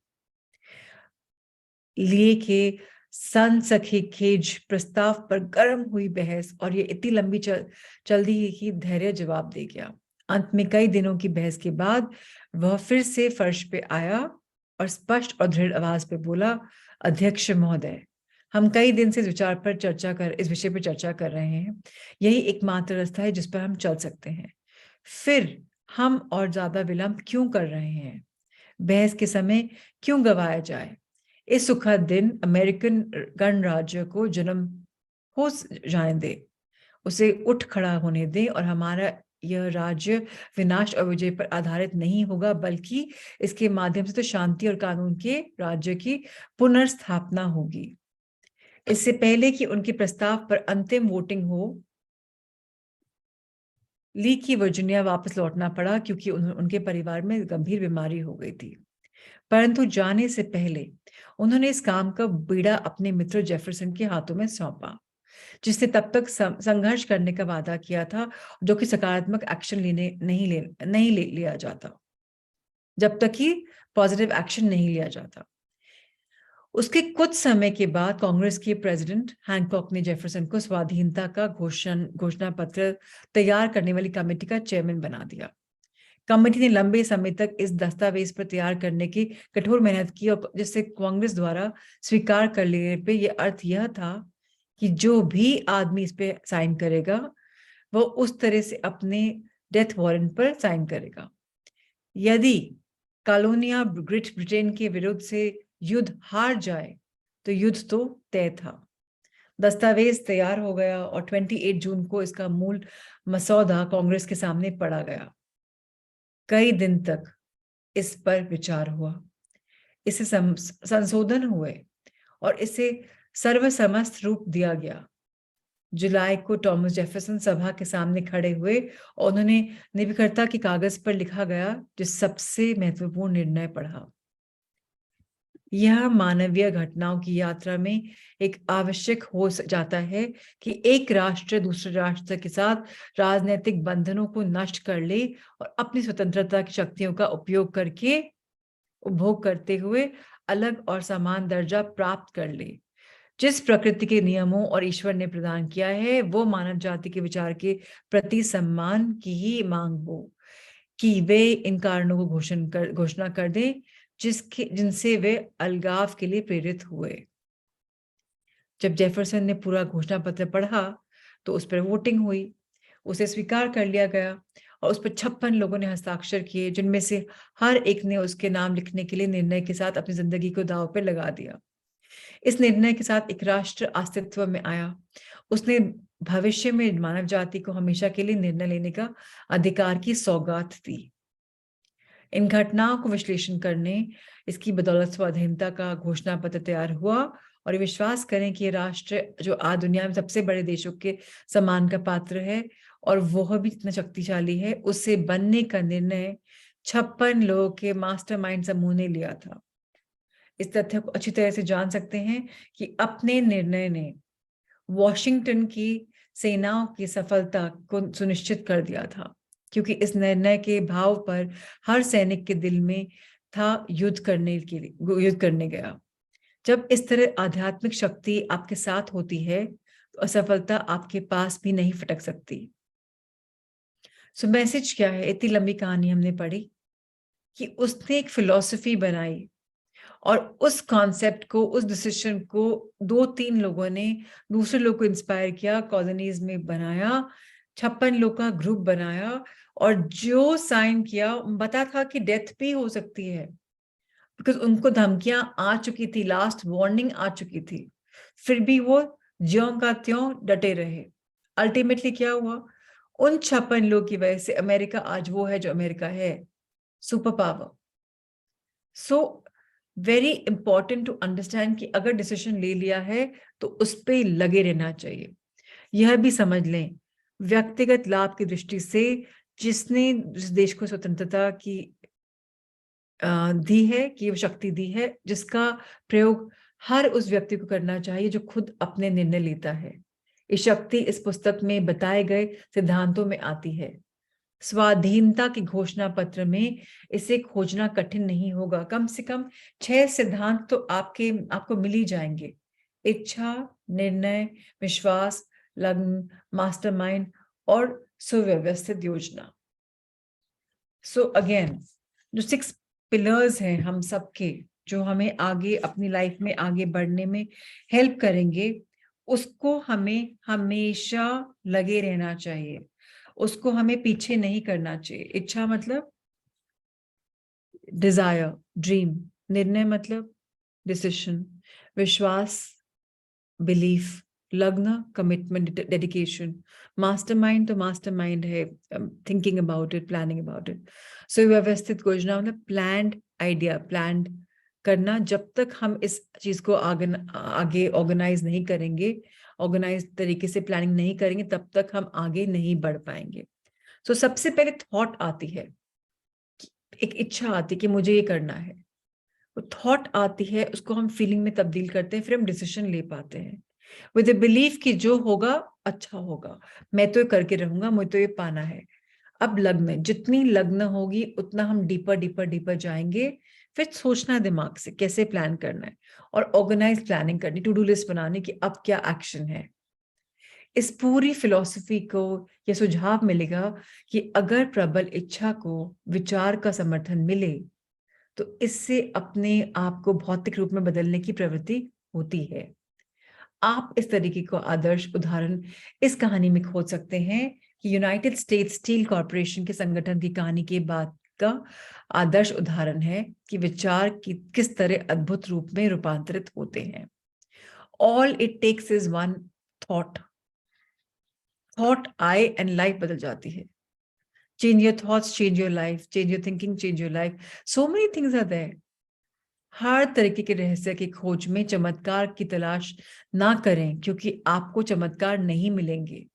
A: लिए के सन सखी खेज प्रस्ताव पर गर्म हुई बहस और ये इतनी लंबी चल दी कि धैर्य जवाब दे गया। अंत में कई दिनों की बहस के बाद वह फिर से फर्श पे आया और स्पष्ट और दृढ़ आवाज पे बोला, अध्यक्ष महोदय, हम कई दिन से इस विषय पर चर्चा कर रहे हैं। यही एकमात्र रास्ता है जिस पर हम चल सकते हैं। फिर हम और ज्यादा विलंब क्यों कर रहे हैं? बहस के समय क्यों गवाया जाए? इस सुखद दिन अमेरिकन गणराज्य को जन्म हो जाने दे, उसे उठ खड़ा होने दे और हमारा यह राज्य विनाश और विजय पर आधारित नहीं होगा, बल्कि इसके माध्यम से तो शांति और कानून के राज्य की पुनर्स्थापना होगी। इससे पहले कि उनके प्रस्ताव पर अंतिम वोटिंग हो, ली की वर्जीनिया वापस लौटना पड़ा क्योंकि उनके परिवार में गंभीर बीमारी हो गई थी। परंतु जाने से पहले उन्होंने इस काम का बीड़ा अपने मित्र जेफरसन के हाथों में सौंपा। जिसने तब तक संघर्ष करने का वादा किया था, जो कि सकारात्मक एक्शन नहीं ले लिया जाता, जब तक कि पॉजिटिव एक्शन नहीं लिया जाता। उसके कुछ समय के बाद कांग्रेस के प्रेसिडेंट हैंकॉक ने जेफरसन को स्वाधीनता का घोषणा पत्र तैयार करने वाली कमेटी का चेयरमैन बना दिया। कमेटी ने लंबे समय तक इस दस्तावेज पर तैयार करने की कठोर मेहनत की, और जिससे कांग्रेस द्वारा स्वीकार कर लेने पे यह अर्थ यह था कि जो भी आदमी इस पे साइन करेगा वो उस तरह से अपने डेथ वारंट पर साइन करेगा। यदि कॉलोनिया ग्रेट ब्रिटेन के विरुद्ध से युद्ध हार जाए तो युद्ध तो तय था। दस्तावेज तैयार हो गया और 28 जून को इसका मूल मसौदा कांग्रेस के सामने पड़ा गया। कई दिन तक इस पर विचार हुआ, इसे संशोधन हुए और इसे सर्वसम्मत रूप दिया गया। जुलाई को थॉमस जेफरसन सभा के सामने खड़े हुए और उन्होंने निरंकुशता के कागज पर लिखा गया जो सबसे महत्वपूर्ण निर्णय पढ़ा। यह मानवीय घटनाओं की यात्रा में एक आवश्यक हो जाता है कि एक राष्ट्र दूसरे राष्ट्र के साथ राजनीतिक बंधनों को नष्ट कर ले और अपनी स्वतंत्रता की शक्तियों का उपयोग करके उपभोग करते हुए अलग और समान दर्जा प्राप्त कर ले। जिस प्रकृति के नियमों और ईश्वर ने प्रदान किया है वो मानव जाति के विचार के प्रति सम्मान की ही मांग हो कि वे इन कारणों को घोषणा कर दें जिनसे वे अलगाव के लिए प्रेरित हुए। जब जेफरसन ने पूरा घोषणा पत्र पढ़ा तो उस पर वोटिंग हुई, उसे स्वीकार कर लिया गया और उस पर 56 लोगों ने हस्ताक्षर किए, जिनमें से हर एक ने उसके नाम लिखने के लिए निर्णय के साथ अपनी जिंदगी को दांव पर लगा दिया। इस निर्णय के साथ एक राष्ट्र अस्तित्व में आया। उसने भविष्य में मानव जाति को हमेशा के लिए निर्णय लेने का अधिकार की सौगात दी। इन घटनाओं को विश्लेषण करने इसकी बदौलत स्वाधीनता का घोषणा पत्र तैयार हुआ और ये विश्वास करें कि ये राष्ट्र जो आज दुनिया में सबसे बड़े देशों के सम्मान का पात्र है और वह भी इतना शक्तिशाली है, उससे बनने का निर्णय 56 लोगों के मास्टरमाइंड समूह ने लिया था। इस तथ्य को अच्छी तरह से जान सकते हैं कि अपने निर्णय ने वॉशिंगटन की सेनाओं की सफलता को सुनिश्चित कर दिया था, क्योंकि इस निर्णय के भाव पर हर सैनिक के दिल में था युद्ध करने गया। जब इस तरह आध्यात्मिक शक्ति आपके साथ होती है तो असफलता आपके पास भी नहीं फटक सकती। सो मैसेज क्या है? इतनी लंबी कहानी हमने पढ़ी कि उसने एक फिलॉसफी बनाई और उस कॉन्सेप्ट को, उस डिसीजन को 2-3 लोगों ने दूसरे लोग को इंस्पायर किया, कॉलोनीज में बनाया, 56 लोग का ग्रुप बनाया और जो साइन किया पता था कि डेथ भी हो सकती है, बिकॉज उनको धमकियां आ चुकी थी, लास्ट वार्निंग आ चुकी थी, फिर भी वो ज्यों का त्यों डटे रहे। अल्टीमेटली क्या हुआ? उन 56 लोग की वजह से अमेरिका आज वो है जो अमेरिका है, super power. So very important to understand कि अगर डिसीजन ले लिया है तो उस पर लगे रहना चाहिए। यह भी समझ लें व्यक्तिगत लाभ की दृष्टि से जिसने जिस देश को स्वतंत्रता की दी है, कि वो शक्ति दी है, जिसका प्रयोग हर उस व्यक्ति को करना चाहिए जो खुद अपने निर्णय लेता है। ये शक्ति इस पुस्तक में बताए गए सिद्धांतों में आती है। स्वाधीनता की घोषणा पत्र में इसे खोजना कठिन नहीं होगा। कम से कम 6 सिद्धांत तो आपको मिल ही जाएंगे: इच्छा, निर्णय, विश्वास, लग्न, मास्टरमाइंड और सुव्यवस्थित योजना। सो अगेन जो 6 पिलर्स हैं हम सबके, जो हमें आगे अपनी लाइफ में आगे बढ़ने में हेल्प करेंगे, उसको हमें हमेशा लगे रहना चाहिए, उसको हमें पीछे नहीं करना चाहिए। इच्छा मतलब डिजायर, ड्रीम। निर्णय मतलब डिसीजन। विश्वास, बिलीफ। लग्न, कमिटमेंट, डेडिकेशन। मास्टरमाइंड तो मास्टरमाइंड है, thinking about it, planning about it. So व्यवस्थित योजना मतलब प्लान्ड आइडिया, प्लान करना। जब तक हम इस चीज को आगे ऑर्गेनाइज नहीं करेंगे, ऑर्गेनाइज तरीके से प्लानिंग नहीं करेंगे, तब तक हम आगे नहीं बढ़ पाएंगे। तो सबसे पहले थॉट आती है, एक इच्छा आती है कि मुझे ये करना है, वो थॉट आती है, उसको हम फीलिंग में तब्दील करते हैं, फिर हम डिसीजन ले पाते हैं। विद द बिलीफ कि जो होगा अच्छा होगा, मैं तो ये करके रहूंगा, मुझे तो ये पाना है। अब लग्न, जितनी लग्न होगी उतना हम डीपर डीपर डीपर जाएंगे। फिर सोचना है दिमाग से कैसे प्लान करना है, और ऑर्गेनाइज प्लानिंग करनी, टू डू लिस्ट बनानी कि अब क्या एक्शन है। इस पूरी फिलॉसफी को यह सुझाव मिलेगा कि अगर प्रबल इच्छा को विचार का समर्थन मिले तो इससे अपने आप को भौतिक रूप में बदलने की प्रवृत्ति होती है। आप इस तरीके को आदर्श उदाहरण इस कहानी में खोज सकते हैं कि यूनाइटेड स्टेट्स स्टील कॉरपोरेशन के संगठन की कहानी के बाद का आदर्श उदाहरण है कि विचार की किस तरह अद्भुत रूप में रूपांतरित होते हैं। All it takes is one thought, thought आए एंड लाइफ बदल जाती है। Change your thoughts, change your life, change your thinking, change your life. So many things are there. हर तरीके के रहस्य की खोज में चमत्कार की तलाश ना करें, क्योंकि आपको चमत्कार नहीं मिलेंगे।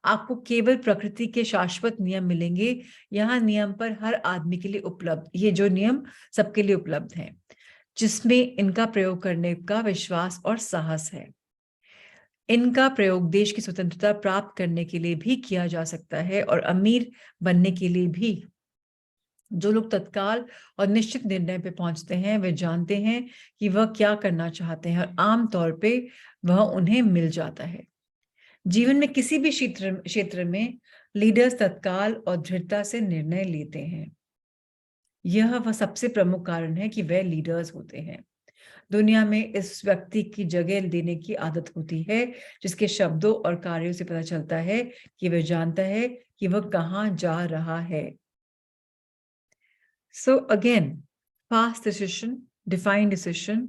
A: आपको केवल प्रकृति के शाश्वत नियम मिलेंगे। यहाँ नियम पर हर आदमी के लिए उपलब्ध, ये जो नियम सबके लिए उपलब्ध हैं, जिसमें इनका प्रयोग करने का विश्वास और साहस है। इनका प्रयोग देश की स्वतंत्रता प्राप्त करने के लिए भी किया जा सकता है और अमीर बनने के लिए भी। जो लोग तत्काल और निश्चित निर्णय पे पहुंचते हैं वे जानते हैं कि वह क्या करना चाहते हैं, और आम तौर पे वह उन्हें मिल जाता है। जीवन में किसी भी क्षेत्र में लीडर्स तत्काल और दृढ़ता से निर्णय लेते हैं। यह वह सबसे प्रमुख कारण है कि वे लीडर्स होते हैं। दुनिया में इस व्यक्ति की जगह देने की आदत होती है जिसके शब्दों और कार्यों से पता चलता है कि वह जानता है कि वह कहाँ जा रहा है। So again, fast decision, defined decision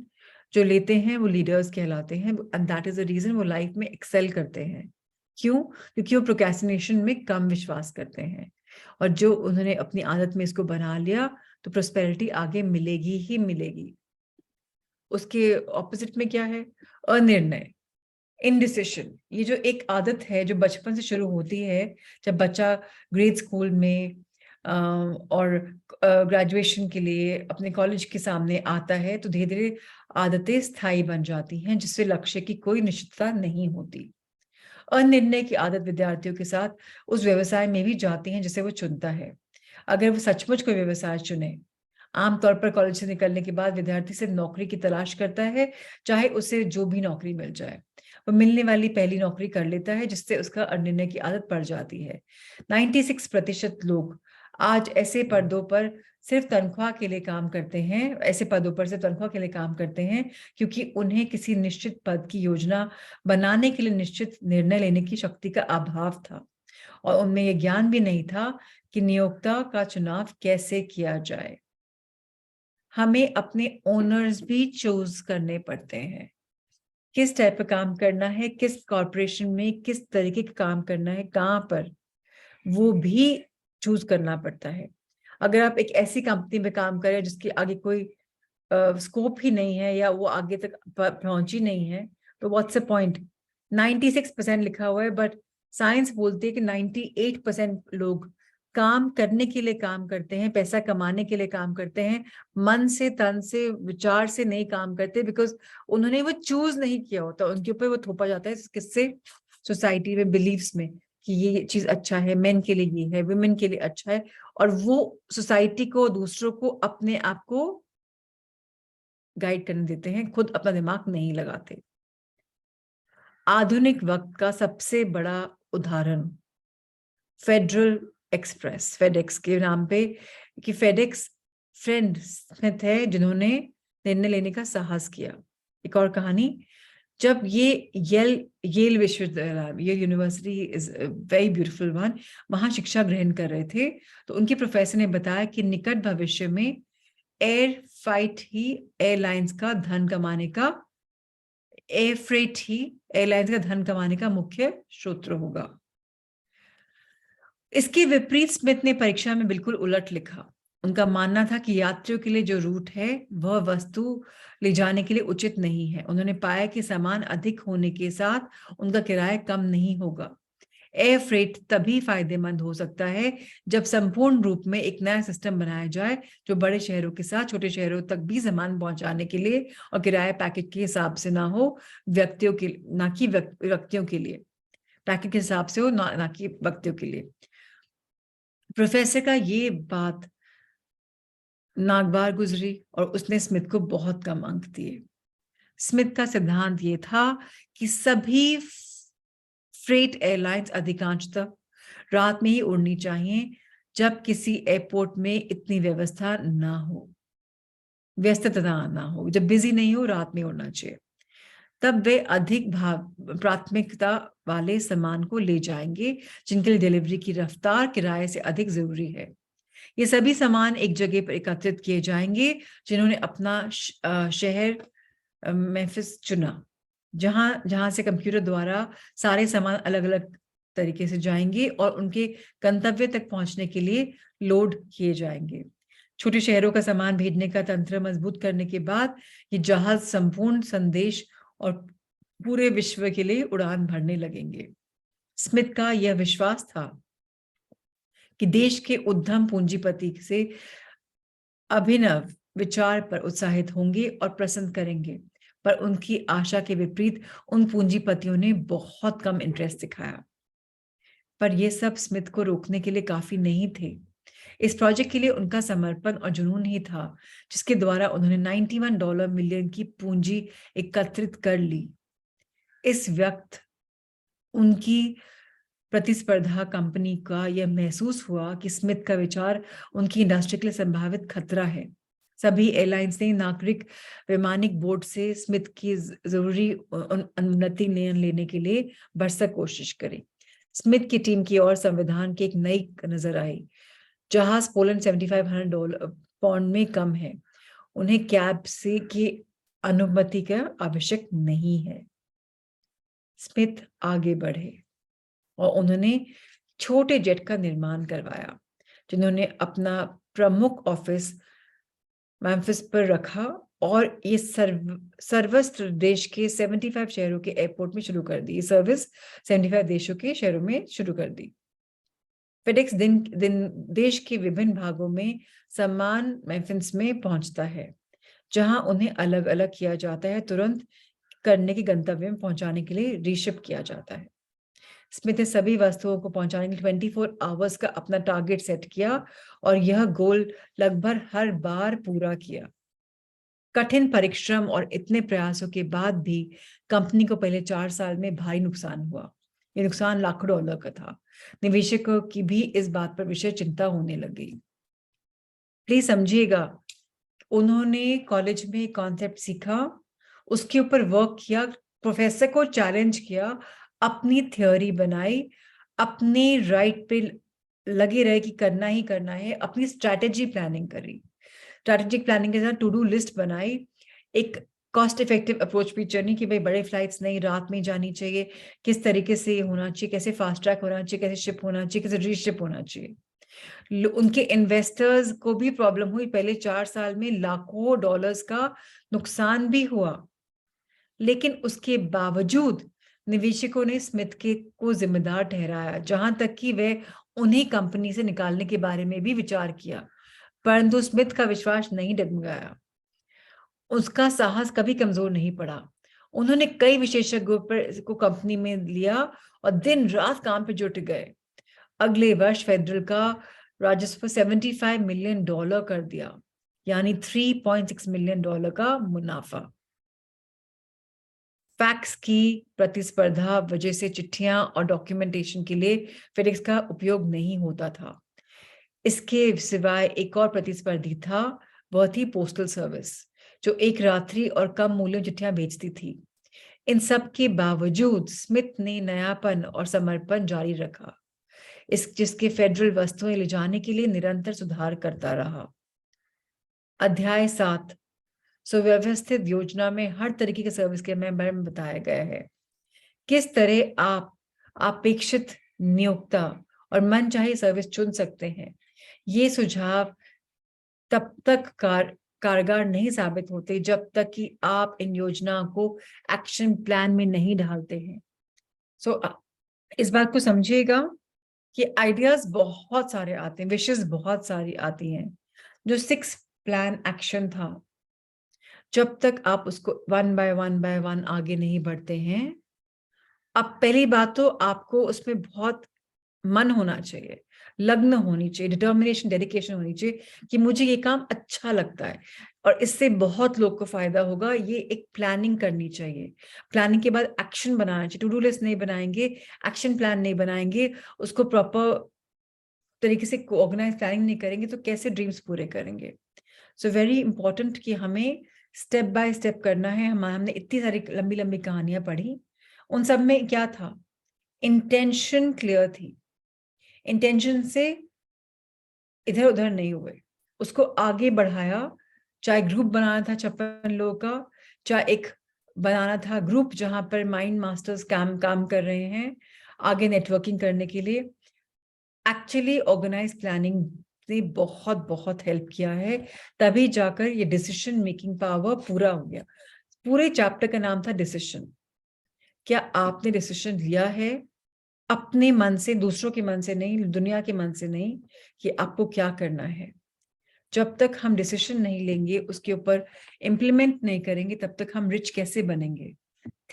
A: जो लेते हैं वो लीडर्स कहलाते हैं, and that is the reason वो लाइफ में एक्सेल करते हैं। क्यों? क्योंकि वो प्रोक्रेस्टिनेशन में कम विश्वास करते हैं, और जो उन्होंने अपनी आदत में इसको बना लिया तो प्रोस्पेरिटी आगे मिलेगी ही मिलेगी। उसके ऑपोजिट में क्या है? अनिर्णय, इनडिसिशन। ये जो एक आदत है जो बचपन से शुरू होती है, जब बच्चा ग्रेड स्कूल में और ग्रेजुएशन के लिए अपने कॉलेज के सामने आता है, तो धीरे धीरे आदतें स्थायी बन जाती हैं जिससे लक्ष्य की कोई निश्चितता नहीं होती। अनिर्णय की आदत विद्यार्थियों के साथ उस व्यवसाय में भी जाती है जिसे वो चुनता है। अगर वो सचमुच कोई व्यवसाय चुने, आमतौर पर कॉलेज से निकलने के बाद विद्यार्थी सिर्फ नौकरी की तलाश करता है, चाहे उसे जो भी नौकरी मिल जाए। वो मिलने वाली पहली नौकरी कर लेता है जिससे उसका अनिर्णय की आदत पड़ जाती है। 96% लोग आज ऐसे पदों पर सिर्फ तनख्वाह के लिए काम करते हैं, ऐसे पदों पर सिर्फ तनख्वाह के लिए काम करते हैं क्योंकि उन्हें किसी निश्चित पद की योजना बनाने के लिए निश्चित निर्णय लेने की शक्ति का अभाव था, और उनमें यह ज्ञान भी नहीं था कि नियोक्ता का चुनाव कैसे किया जाए। हमें अपने ओनर्स भी चूज करने पड़ते हैं। किस टाइप का काम करना है, किस कॉर्पोरेशन में किस तरीके का काम करना है, कहाँ पर, वो भी चूज करना पड़ता है। अगर आप एक ऐसी कंपनी में काम करें जिसकी आगे कोई स्कोप ही नहीं है या वो आगे तक पहुंची नहीं है, तो व्हाट्स द पॉइंट? 96% लिखा हुआ है, बट साइंस बोलती है कि 98% लोग काम करने के लिए काम करते हैं, पैसा कमाने के लिए काम करते हैं, मन से, तन से, विचार से नहीं काम करते, बिकॉज उन्होंने वो चूज नहीं किया होता, उनके ऊपर वो थोपा जाता है किससे? सोसाइटी में, बिलीव्स में कि ये चीज अच्छा है, मेन के लिए ये है, वुमेन के लिए अच्छा है, और वो सोसाइटी को, दूसरों को, अपने आप को गाइड करने देते हैं, खुद अपना दिमाग नहीं लगाते। आधुनिक वक्त का सबसे बड़ा उदाहरण फेडरल एक्सप्रेस, फेडेक्स के नाम पे, कि फेडेक्स फ्रेड स्मिथ है जिन्होंने निर्णय लेने का साहस किया। एक और कहानी, जब ये येल विश्वविद्यालय, ये university is very beautiful one, वहां शिक्षा ग्रहण कर रहे थे, तो उनके प्रोफेसर ने बताया कि निकट भविष्य में एयर फ्राइट ही एयरलाइंस का धन कमाने का एयर फ्रेट ही एयरलाइंस का धन कमाने का मुख्य स्रोत होगा। इसके विपरीत स्मिथ ने परीक्षा में बिल्कुल उलट लिखा। उनका मानना था कि यात्रियों के लिए जो रूट है वह वस्तु ले जाने के लिए उचित नहीं है। उन्होंने पाया कि सामान अधिक होने के साथ उनका किराया कम नहीं होगा। एयर फ्रेट तभी फायदेमंद हो सकता है जब संपूर्ण रूप में एक नया सिस्टम बनाया जाए जो बड़े शहरों के साथ छोटे शहरों तक भी सामान पहुंचाने के लिए और किराया पैकेज के हिसाब से ना हो, व्यक्तियों के ना कि व्यक्तियों के लिए, पैकेज के हिसाब से हो ना कि व्यक्तियों के लिए। प्रोफेसर का ये बात नागवार गुजरी और उसने स्मिथ को बहुत कम अंक दिए। स्मिथ का सिद्धांत ये था कि सभी फ्रेट एयरलाइंस अधिकांशतः रात में ही उड़नी चाहिए जब किसी एयरपोर्ट में इतनी व्यवस्था ना हो, व्यस्तता ना हो, जब बिजी नहीं हो, रात में उड़ना चाहिए। तब वे अधिक प्राथमिकता वाले सामान को ले जाएंगे जिनके लिए डिलीवरी की रफ्तार किराए से अधिक जरूरी है। ये सभी सामान एक जगह पर एकत्रित किए जाएंगे जिन्होंने अपना शहर मेम्फिस चुना, जहां जहां से कंप्यूटर द्वारा सारे सामान अलग अलग तरीके से जाएंगे और उनके गंतव्य तक पहुंचने के लिए लोड किए जाएंगे। छोटे शहरों का सामान भेजने का तंत्र मजबूत करने के बाद ये जहाज संपूर्ण संदेश और पूरे विश्व के लिए उड़ान भरने लगेंगे। स्मिथ का यह विश्वास था कि देश के उद्यम पूंजीपति से अभिनव विचार पर उत्साहित होंगे और पसंद करेंगे, पर उनकी आशा के विपरीत उन पूंजीपतियों ने बहुत कम इंटरेस्ट दिखाया। पर यह सब स्मिथ को रोकने के लिए काफी नहीं थे। इस प्रोजेक्ट के लिए उनका समर्पण और जुनून ही था जिसके द्वारा उन्होंने $91 मिलियन की पूंजी एकत्रित कर ली। इस वक्त उनकी प्रतिस्पर्धा कंपनी का यह महसूस हुआ कि स्मिथ का विचार उनकी इंडस्ट्री के लिए संभावित खतरा है। सभी एयरलाइंस ने नागरिक वैमानिक बोर्ड से स्मिथ की जरूरी अनुमति लेने के लिए भरसक कोशिश करी। स्मिथ की टीम की और संविधान की एक नई नजर आई। जहाज पोलैंड $7,500 में कम है, उन्हें कैब से की अनुमति का आवश्यक नहीं है। स्मिथ आगे बढ़े और उन्होंने छोटे जेट का निर्माण करवाया जिन्होंने अपना प्रमुख ऑफिस मेम्फिस पर रखा और ये सर्वस्त्र देश के 75 शहरों के एयरपोर्ट में शुरू कर दी। ये सर्विस 75 देशों के शहरों में शुरू कर दी। फेडेक्स दिन देश के विभिन्न भागों में सामान मेम्फिस में पहुंचता है जहां उन्हें अलग अलग किया जाता है, तुरंत करने के गंतव्य में पहुंचाने के लिए रीशिप किया जाता है। स्मिथ ने सभी वस्तुओं को पहुंचाने के लिए 24 आवर्स का अपना टारगेट सेट किया और यह गोल लगभग हर बार पूरा किया। कठिन परिश्रम और इतने प्रयासों के बाद भी कंपनी को पहले 4 साल में भारी नुकसान हुआ। ये नुकसान लाखों डॉलर का था। निवेशकों की भी इस बात पर विशेष चिंता होने लगी। प्लीज समझिएगा, उन्होंने कॉलेज में कॉन्सेप्ट सीखा, उसके ऊपर वर्क किया, प्रोफेसर को चैलेंज किया, अपनी थ्योरी बनाई, अपने राइट पे लगे रहे कि करना ही करना है, अपनी स्ट्रैटेजी प्लानिंग करी, स्ट्रैटेजिक प्लानिंग के साथ टू डू लिस्ट बनाई, एक कॉस्ट इफेक्टिव अप्रोच भी चली कि भाई बड़े फ्लाइट्स नहीं, रात में जानी चाहिए, किस तरीके से होना चाहिए, कैसे फास्ट ट्रैक होना चाहिए, कैसे शिप होना चाहिए, कैसे रीशिप होना चाहिए। उनके इन्वेस्टर्स को भी प्रॉब्लम हुई। पहले 4 साल में लाखों डॉलर्स का नुकसान भी हुआ, लेकिन उसके बावजूद निवेशकों ने स्मिथ के को जिम्मेदार ठहराया, जहां तक कि वे उन्हें कंपनी से निकालने के बारे में भी विचार किया। परंतु स्मिथ का विश्वास नहीं डगमगाया, उसका साहस कभी कमजोर नहीं पड़ा। उन्होंने कई विशेषज्ञों पर को कंपनी में लिया और दिन रात काम पे जुट गए। अगले वर्ष फेडरल का राजस्व $75 मिलियन कर दिया, यानी $3.6 मिलियन का मुनाफा। फैक्स की प्रतिस्पर्धा वजह से चिट्ठियां और डॉक्यूमेंटेशन के लिए फेडेक्स का उपयोग नहीं होता था। इसके सिवाय एक और प्रतिस्पर्धी था, वह थी पोस्टल सर्विस, जो एक रात्रि और कम मूल्य चिट्ठियां भेजती थी। इन सब के बावजूद स्मिथ ने नयापन और समर्पण जारी रखा, जिसके फेडरल वस्तुएं ले जाने के लिए निरंतर सुधार करता रहा। अध्याय 7 सुव्यवस्थित योजना में हर तरीके के सर्विस के बारे में बताया गया है। किस तरह आप अपेक्षित नियोक्ता और मनचाही सर्विस चुन सकते हैं। ये सुझाव तब तक कारगर नहीं साबित होते जब तक कि आप इन योजना को एक्शन प्लान में नहीं डालते हैं। इस बात को समझिएगा कि आइडियाज बहुत सारे आते हैं, विशेस बहुत सारी आती हैं। जो 6 प्लान एक्शन था, जब तक आप उसको वन बाय वन आगे नहीं बढ़ते हैं, अब पहली बात तो आपको उसमें बहुत मन होना चाहिए, लग्न होनी चाहिए, डिटर्मिनेशन, डेडिकेशन होनी चाहिए कि मुझे ये काम अच्छा लगता है और इससे बहुत लोग को फायदा होगा। ये एक प्लानिंग करनी चाहिए। प्लानिंग के बाद एक्शन बनाना चाहिए। टू डू लिस्ट नहीं बनाएंगे, एक्शन प्लान नहीं बनाएंगे, उसको प्रॉपर तरीके से ऑर्गेनाइज प्लानिंग नहीं करेंगे तो कैसे ड्रीम्स पूरे करेंगे। सो वेरी इंपॉर्टेंट कि हमें स्टेप बाय स्टेप करना है। हमने इतनी सारी लंबी लंबी कहानियां पढ़ी, उन सब में क्या था, इंटेंशन क्लियर थी। इंटेंशन से इधर उधर नहीं हुए, उसको आगे बढ़ाया। चाहे ग्रुप बनाना था 56 लोगों का, चाहे एक बनाना था ग्रुप जहां पर माइंड मास्टर्स काम कर रहे हैं आगे नेटवर्किंग करने के लिए। एक्चुअली ऑर्गेनाइज प्लानिंग ने बहुत बहुत हेल्प किया है, तभी जाकर ये डिसीजन मेकिंग पावर पूरा हो गया। पूरे चैप्टर का नाम था डिसीजन। क्या आपने डिसीजन लिया है अपने मन से, दूसरों के मन से नहीं, दुनिया के मन से नहीं, कि आपको क्या करना है? जब तक हम डिसीजन नहीं लेंगे, उसके ऊपर इम्प्लीमेंट नहीं करेंगे, तब तक हम रिच कैसे बनेंगे?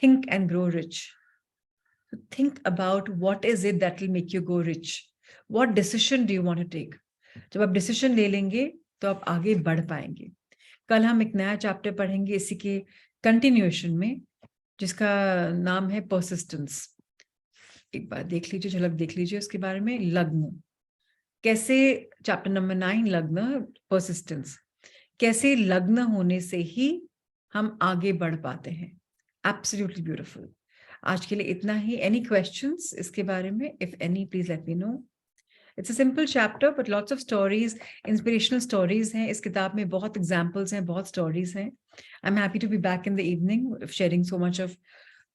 A: Think and grow rich. Think about what is it that will make you go rich. What decision do you want to take? जब आप डिसीजन ले लेंगे तो आप आगे बढ़ पाएंगे। कल हम एक नया चैप्टर पढ़ेंगे इसी के कंटिन्यूएशन में, जिसका नाम है परसिस्टेंस। एक बार देख लीजिए, झलक देख लीजिए उसके बारे में। लग्न कैसे, चैप्टर नंबर 9, लग्न, परसिस्टेंस, कैसे लग्न होने से ही हम आगे बढ़ पाते हैं। Absolutely beautiful. आज के लिए इतना ही। एनी क्वेश्चंस इसके बारे में? If any please let me know. It's a simple chapter but lots of stories, inspirational stories हैं इस किताब में, बहुत एग्जांपल्स हैं, बहुत स्टोरीज हैं। I am happy to be back in the evening sharing so much of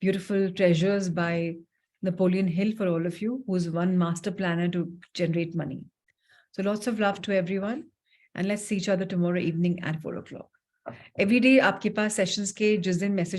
A: beautiful treasures by Napoleon Hill for all of you, who's one master planner to generate money. So lots of love to everyone, and let's see each other tomorrow evening at 4 o'clock. Every day आपके पास sessions के जिस दिन messages